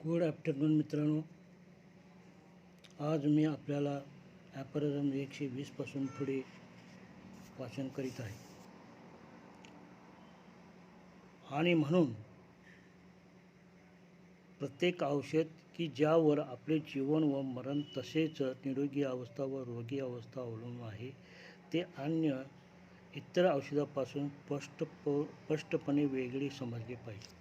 Good afternoon मित्रांनो. आज मी आपल्याला ॲपरिझम 120 पासून पुढे वाचन करीत आहे. आणि म्हणून प्रत्येक औषध की ज्यावर आपले जीवन व मरण तसेच निरोगी अवस्था व रोगी अवस्था अवलंबून आहे, ते अन्य इतर औषधापासून स्पष्टपणे वेगळे समजले पाहिजे.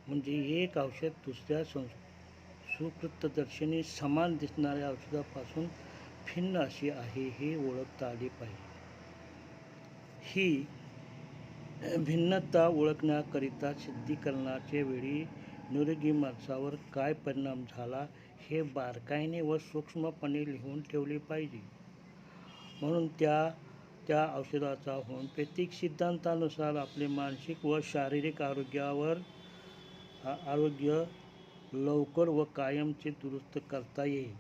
म्हणजे एक औषध दुसऱ्या सुकृतदर्शनी समान दिसणाऱ्या औषधापासून भिन्न अशी आहे हे ओळखता आले पाहिजे. ही भिन्नता ओळखण्याकरिता सिद्धीकरणाच्या वेळी निरोगी माणसावर काय परिणाम झाला हे बारकाईने व सूक्ष्मपणे लिहून ठेवले पाहिजे. म्हणून त्या औषधाचा होमिओपॅथिक सिद्धांतानुसार आपले मानसिक व शारीरिक आरोग्य लवकर व कायमचे दुरुस्त करता येईल.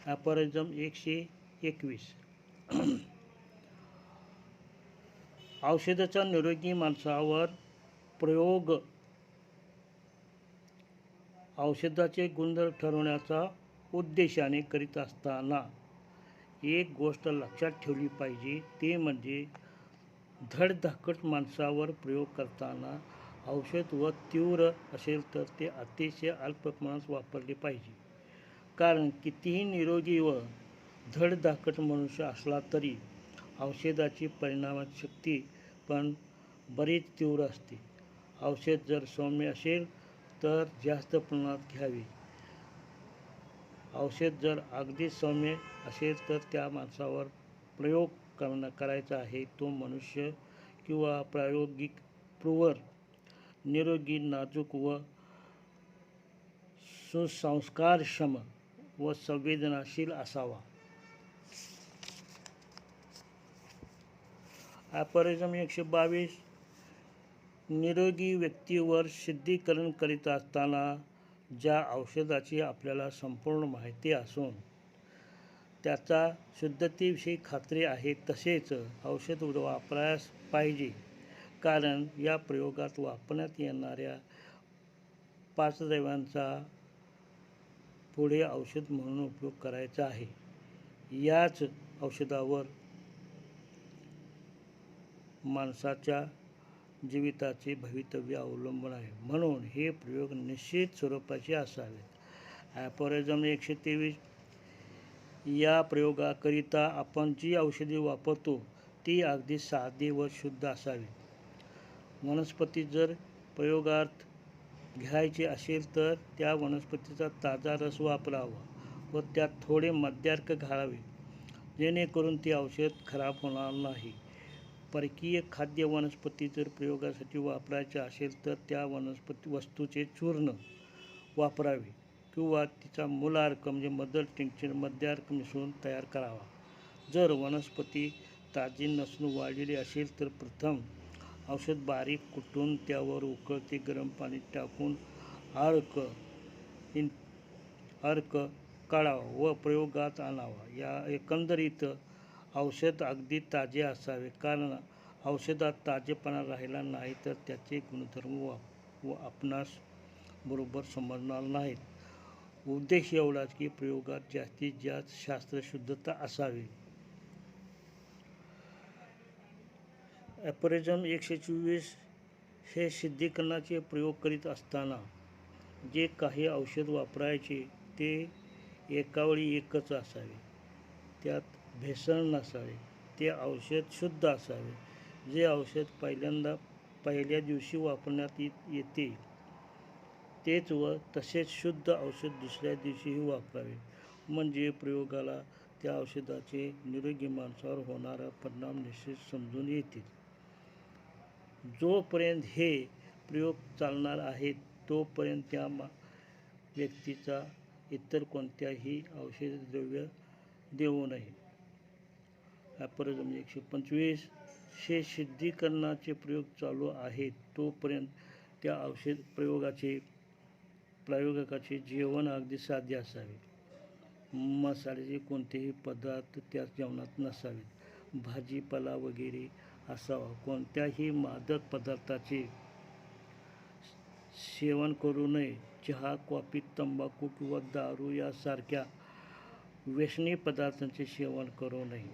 ॲपरिझम 121. औषधाचा निरोगी माणसावर प्रयोग. औषधाचे गुणधर्म ठरवण्याचा उद्देशाने करीत असताना एक गोष्ट लक्षात ठेवली पाहिजे, ते म्हणजे धडधाकट माणसावर प्रयोग करताना औषध व तीव्र असेल तर ते अतिशय अल्प प्रमाणात वापरले पाहिजे. कारण कितीही निरोगी व धडधाकट मनुष्य असला तरी औषधाची परिणामाची शक्ती पण बरीच तीव्र असते. औषध जर सौम्य असेल तर जास्त प्रमाणात घ्यावे. औषध जर अगदी सौम्य असेल तर त्या माणसावर प्रयोग करायचा आहे तो मनुष्य किंवा प्रायोगिक प्रवर निरोगी, नाजूक व सुसंस्कारक्षम व संवेदनशील असावा. ॲपरिझम 122. निरोगी व्यक्तीवर सिद्धीकरण करीत असताना ज्या औषधाची आपल्याला संपूर्ण माहिती असून त्याचा शुद्धतेविषयी खात्री आहे तसेच औषध वापरायस पाहिजे. कारण या प्रयोगात वापरण्यात येणाऱ्या 5 द्रव्यांचा पुढे औषध म्हणून उपयोग करायचा आहे. याच औषधावर माणसाच्या जीविताचे भवितव्य अवलंबून आहे. म्हणून हे प्रयोग निश्चित स्वरूपाचे असावेत. ॲपरिझम 123. या प्रयोगाकरिता आपण जी औषधे वापरतो ती अगदी साधी व शुद्ध असावी. वनस्पती जर प्रयोगार्थ घ्यायचे असेल तर त्या वनस्पतीचा ताजा रस वापरावा व त्यात थोडे मद्यार्क घालावे, जेणेकरून ते औषध खराब होणार नाही. परकीय खाद्य वनस्पती जर प्रयोगासाठी वापरायचे असेल तर त्या वस्तूचे चूर्ण वापरावे किंवा तिचा मूलार्क म्हणजे मदर टिंक्चर मद्यार्क मिसळून तयार करावा. जर वनस्पती ताजी नसून वाळलेली असेल तर प्रथम औषध बारीक कुटून त्यावर उकळते गरम पाणी टाकून अर्क काढावा व प्रयोगात आणावा. या एकंदरीत औषध अगदी ताजे असावे, कारण औषधात ताजेपणा राहिला नाही तर त्याचे गुणधर्म आपणास बरोबर समजणार नाहीत. उद्देश एवढाच की प्रयोगात जास्तीत जास्त शास्त्रशुद्धता असावी. ॲपरिझम 124. हे सिद्धीकरणाचे प्रयोग करीत असताना जे काही औषध वापरायचे ते एकावेळी एकच असावे, त्यात भेसळ नसावे, ते औषध शुद्ध असावे. जे औषध पहिल्या दिवशी वापरण्यात येते तेच व तसेच शुद्ध औषध दुसऱ्या दिवशीही वापरावे. म्हणजे प्रयोगाला त्या औषधाचे निरोगी माणसावर होणारा परिणाम निश्चित समजून येतील. जोपर्यंत हे प्रयोग चालणार आहेत तोपर्यंत त्या व्यक्तीचा इतर कोणत्याही औषधद्रव्य देऊ नये. ॲपरिझम 125. हे सिद्धीकरणाचे प्रयोग चालू आहेत तोपर्यंत त्या प्रयोगाचे जेवण अगदी साधे असावे. मसाल्याचे कोणतेही पदार्थ त्या जेवणात नसावेत. भाजीपाला वगैरे असावा. कोणत्याही मादक पदार्थाचे सेवन करू नये. चहा, कॉफी, तंबाखू किंवा दारू यासारख्या व्यसनी पदार्थांचे सेवन करू नये.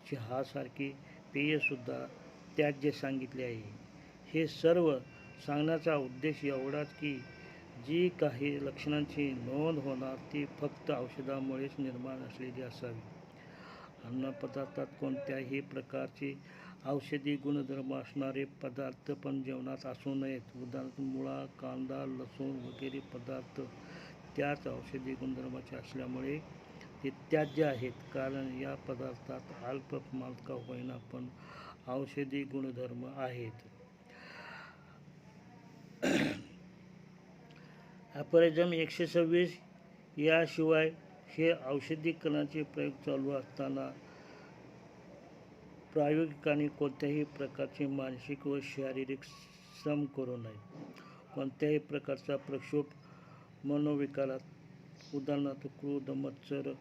चहासारखी पेयसुद्धा त्याज्य सांगितले आहे. हे सर्व सांगण्याचा उद्देश एवढाच की जी काही लक्षणांची नोंद होणार ती फक्त औषधामुळेच निर्माण असलेली असावी. अन्नपदार्थात कोणत्याही प्रकारचे औषधी गुणधर्म असणारे पदार्थ पण जेवणात असू नयेत. उदाहरणार्थ मुळा, कांदा, लसूण वगैरे पदार्थ त्याच औषधी गुणधर्माचे असल्यामुळे ते त्याज्य आहेत. कारण या पदार्थात अल्प प्रमाणात का होईना पण औषधी गुणधर्म आहेत. ॲफोरिझम 126 याशिवाय हे औषधीकरणाचे प्रयोग चालू असताना प्रायोगिकाने कोणत्याही प्रकारचे मानसिक व शारीरिक श्रम करू नये. कोणत्याही प्रकारचा प्रक्षोभ मनोविकारात, उदाहरणार्थ क्रोध, मत्सर,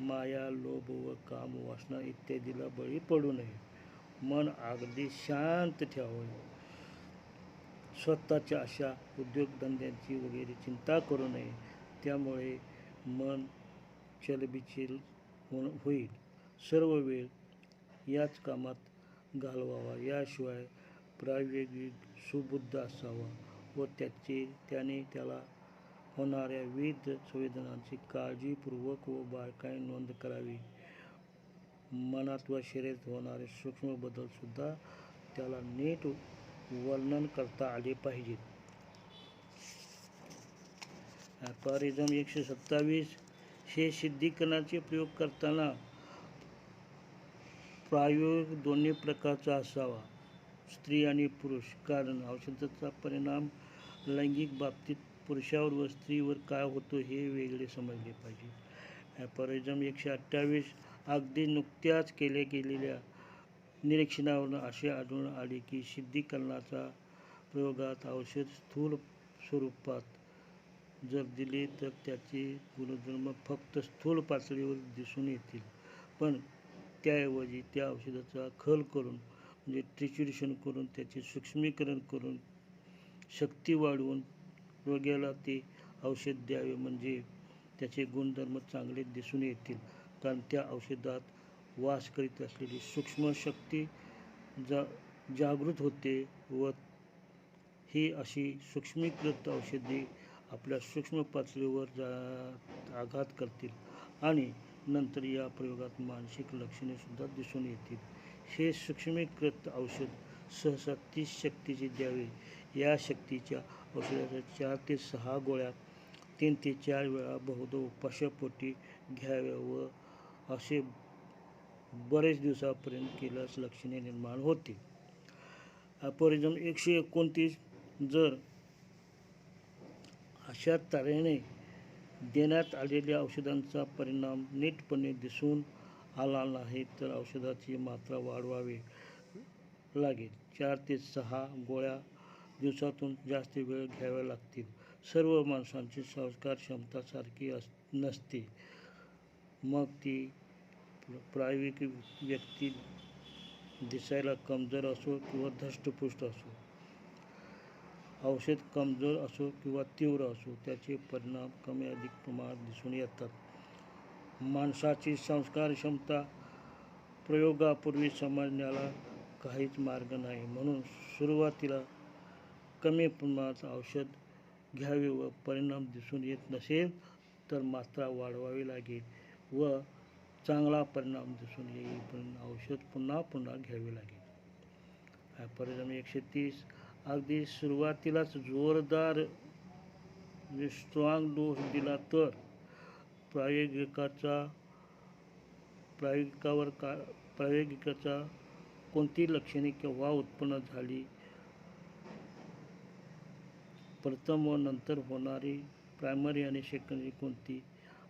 माया, लोभ व काम, वासना इत्यादीला बळी पडू नये. मन अगदी शांत ठेवावे. स्वतःच्या अशा उद्योगधंद्यांची वगैरे चिंता करू नये. त्यामुळे मन चलबिचल होईल. सर्व वेळ याच कामात घालवावा. याशिवाय प्रायोगिक सुबुद्ध असावा व त्याने त्याला होणाऱ्या विविध संवेदनांची काळजीपूर्वक व बारकाईने नोंद करावी. मनात व शरीरात होणारे सूक्ष्म बदलसुद्धा त्याला नीट वर्णन करता आले पाहिजेत. ॲफोरिझम 127 हे सिद्धीकरणाचे प्रयोग करताना प्रायोग दोन्ही प्रकारचा असावा, स्त्री आणि पुरुष. कारण औषधाचा परिणाम लैंगिक बाबतीत पुरुषावर व स्त्रीवर काय होतो हे वेगळे समजले पाहिजे. ॲफोरिझम 128 अगदी नुकत्याच गेलेल्या निरीक्षणावरून असे आढळून आले की सिद्धीकरणाच्या प्रयोगात औषध स्थूल स्वरूपात जर दिले तर त्याचे गुणधर्म फक्त स्थूल पातळीवर दिसून येतील. पण त्याऐवजी त्या औषधाचा खल करून म्हणजे ट्रिच्युरेशन करून त्याचे सूक्ष्मीकरण करून शक्ती वाढवून रोग्याला ते औषध द्यावे म्हणजे त्याचे गुणधर्म चांगले दिसून येतील. कारण त्या औषधात वास करीत असलेली सूक्ष्म शक्ती जागृत होते व ही अशी सूक्ष्मीकृत औषधे आपल्या सूक्ष्म पातळीवर आघात करतील आणि नंतर या प्रयोगात मानसिक लक्षणे सुद्धा दिसून येतील. हे सूक्ष्मीकृत औषध सहसा 30 शक्तीचे द्यावे. या शक्तीच्या औषधाच्या 4 ते 6 गोळ्या 3 ते 4 वेळा बहुधा उपाशापोटी घ्याव्या व असे बरेच दिवसापर्यंत केल्यास लक्षणे निर्माण होतील. ॲफोरिझम 129 जर अशा तऱ्हेने देण्यात आलेल्या औषधांचा परिणाम नीटपणे दिसून आला नाही तर औषधाची मात्रा वाढवावी लागेल. 4 ते 6 गोळ्या दिवसातून जास्त वेळ घ्याव्या लागतील. सर्व माणसांची संस्कार क्षमता सारखी नसते. मग ती प्रायोगिक व्यक्ती दिसायला कमजोर असो किंवा धष्टपुष्ट असो, औषध कमजोर असो किंवा तीव्र असो, त्याचे परिणाम कमी अधिक प्रमाणात दिसून येतात. माणसाची संस्कार क्षमता प्रयोगापूर्वी समजण्याला काहीच मार्ग नाही. म्हणून सुरुवातीला कमी प्रमाणात औषध घ्यावे व परिणाम दिसून येत नसेल तर मात्रा वाढवावी लागेल व चांगला परिणाम दिसून येईपर्यंत औषध पुन्हा घ्यावे लागेल. ॲफोरिझम 130 अगदी सुरुवातीलाच जोरदार स्ट्रॉंग डोस दिला तर प्रायोगिकाचा कोणती लक्षणे केव्हा उत्पन्न झाली, प्रथम व नंतर होणारी प्रायमरी आणि सेकंडरी कोणती,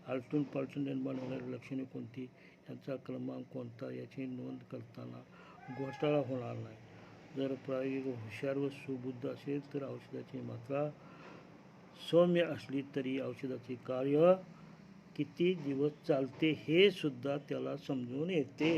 आलटून पालटून निर्माण होणारी लक्षणे कोणती, यांचा क्रमांक कोणता याची नोंद करताना घोटाळा होणार नाही. जर प्रायोगिक हुशार व सुबुद्ध असेल तर औषधाची मात्रा सौम्य असली तरी औषधाचे कार्य किती दिवस चालते हे सुद्धा त्याला समजून येते.